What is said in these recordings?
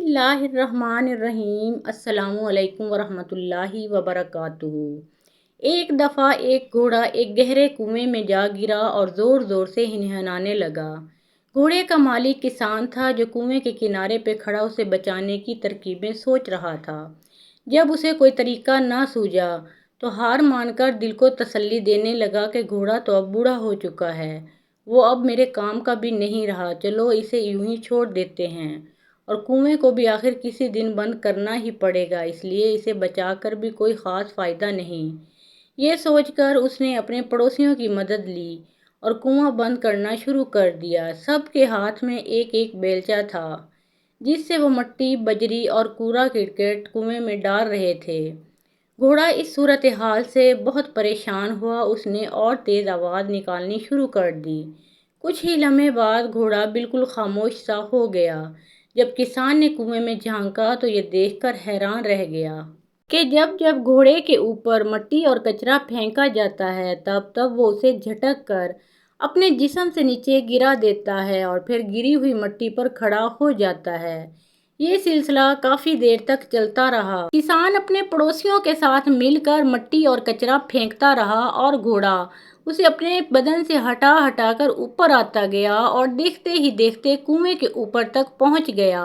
बिस्मिल्लाह अर्रहमान अर्रहीम। अस्सलाम वालेकुम वरहमतुल्लाहि वबरकातुहू। एक दफ़ा एक घोड़ा एक गहरे कुएं में जा गिरा और ज़ोर ज़ोर से हिनहनाने लगा। घोड़े का मालिक किसान था जो कुएं के किनारे पे खड़ा उसे बचाने की तरकीबें सोच रहा था। जब उसे कोई तरीका ना सूझा तो हार मानकर दिल को तसल्ली देने लगा कि घोड़ा तो अब बूढ़ा हो चुका है, वो अब मेरे काम का भी नहीं रहा, चलो इसे यूं ही छोड़ देते हैं और कुएं को भी आखिर किसी दिन बंद करना ही पड़ेगा, इसलिए इसे बचाकर भी कोई ख़ास फ़ायदा नहीं। ये सोचकर उसने अपने पड़ोसियों की मदद ली और कुआं बंद करना शुरू कर दिया। सबके हाथ में एक एक बेलचा था जिससे वो मट्टी, बजरी और कूड़ा करकट कुएं में डाल रहे थे। घोड़ा इस सूरत हाल से बहुत परेशान हुआ। उसने और तेज़ आवाज़ निकालनी शुरू कर दी। कुछ ही लम्हे बाद घोड़ा बिल्कुल खामोश सा हो गया। जब किसान ने कुएं में झांका तो ये देखकर हैरान रह गया कि जब जब घोड़े के ऊपर मट्टी और कचरा फेंका जाता है तब तब वो उसे झटक कर अपने जिस्म से नीचे गिरा देता है और फिर गिरी हुई मट्टी पर खड़ा हो जाता है। ये सिलसिला काफ़ी देर तक चलता रहा। किसान अपने पड़ोसियों के साथ मिलकर मट्टी और कचरा फेंकता रहा और घोड़ा उसे अपने बदन से हटा हटा कर ऊपर आता गया और देखते ही देखते कुएं के ऊपर तक पहुंच गया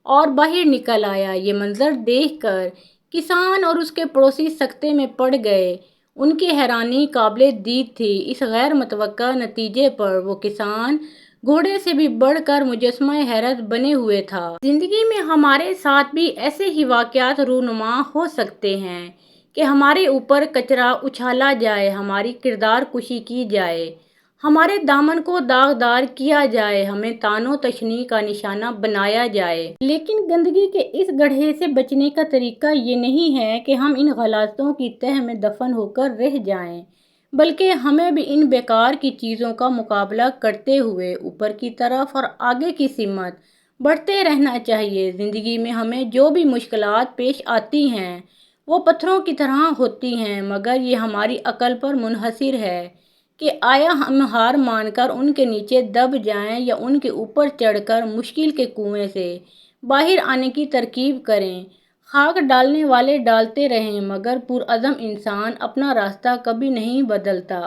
और बाहर निकल आया। ये मंजर देखकर किसान और उसके पड़ोसी सकते में पड़ गए। उनकी हैरानी काबिले दीद थी। इस गैर मुतवक्का नतीजे पर वो किसान घोड़े से भी बढ़कर मुजस्समा हैरत बने हुए था। जिंदगी में हमारे साथ भी ऐसे ही वाक़यात रूनुमा हो सकते हैं कि हमारे ऊपर कचरा उछाला जाए, हमारी किरदार कुशी की जाए, हमारे दामन को दागदार किया जाए, हमें तानो तशनी का निशाना बनाया जाए। लेकिन गंदगी के इस गड्ढे से बचने का तरीका ये नहीं है कि हम इन गलाज़तों की तह में दफन होकर रह जाएं, बल्कि हमें भी इन बेकार की चीज़ों का मुकाबला करते हुए ऊपर की तरफ और आगे की सिमत बढ़ते रहना चाहिए। ज़िंदगी में हमें जो भी मुश्किलात पेश आती हैं वो पत्थरों की तरह होती हैं, मगर ये हमारी अकल पर मुनहसर है कि आया हम हार मानकर उनके नीचे दब जाएं या उनके ऊपर चढ़कर मुश्किल के कुएं से बाहर आने की तरकीब करें। खाक डालने वाले डालते रहें, मगर पुरअज़म इंसान अपना रास्ता कभी नहीं बदलता।